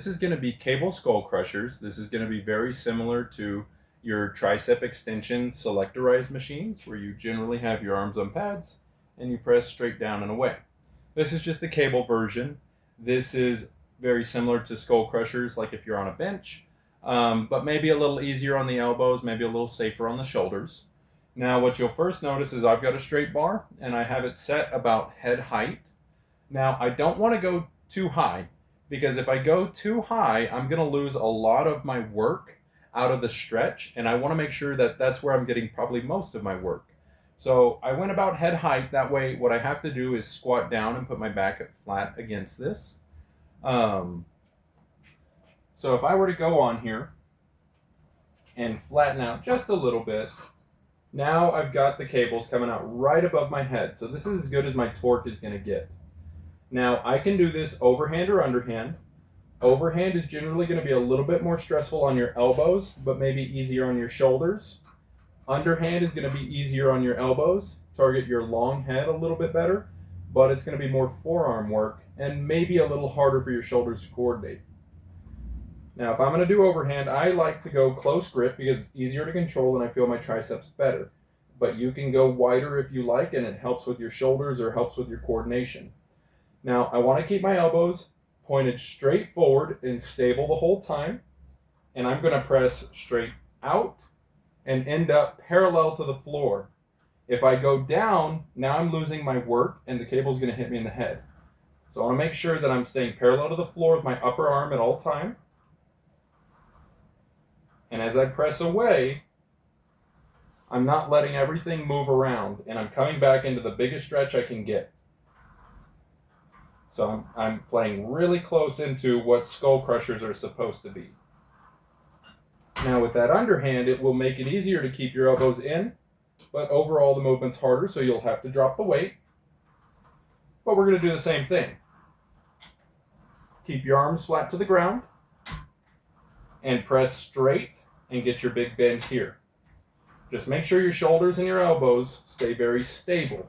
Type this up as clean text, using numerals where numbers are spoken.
This is going to be cable skull crushers. This is going to be very similar to your tricep extension selectorized machines, where you generally have your arms on pads and you press straight down and away. This is just the cable version. This is very similar to skull crushers, like if you're on a bench, but maybe a little easier on the elbows, maybe a little safer on the shoulders. Now, what you'll first notice is I've got a straight bar and I have it set about head height. Now, I don't want to go too high, because if I go too high, I'm going to lose a lot of my work out of the stretch, and I want to make sure that that's where I'm getting probably most of my work. So I went about head height. That way, what I have to do is squat down and put my back flat against this. So if I were to go on here and flatten out just a little bit, now I've got the cables coming out right above my head. So this is as good as my torque is going to get. Now, I can do this overhand or underhand. Overhand is generally going to be a little bit more stressful on your elbows, but maybe easier on your shoulders. Underhand is going to be easier on your elbows, target your long head a little bit better, but it's going to be more forearm work and maybe a little harder for your shoulders to coordinate. Now, if I'm going to do overhand, I like to go close grip because it's easier to control and I feel my triceps better. But you can go wider if you like, and it helps with your shoulders or helps with your coordination. Now, I want to keep my elbows pointed straight forward and stable the whole time. And I'm going to press straight out and end up parallel to the floor. If I go down, now I'm losing my work and the cable's going to hit me in the head. So I want to make sure that I'm staying parallel to the floor with my upper arm at all time. And as I press away, I'm not letting everything move around, and I'm coming back into the biggest stretch I can get. So I'm playing really close into what skull crushers are supposed to be. Now with that underhand, it will make it easier to keep your elbows in, but overall the movement's harder, so you'll have to drop the weight. But we're going to do the same thing. Keep your arms flat to the ground and press straight and get your big bend here. Just make sure your shoulders and your elbows stay very stable.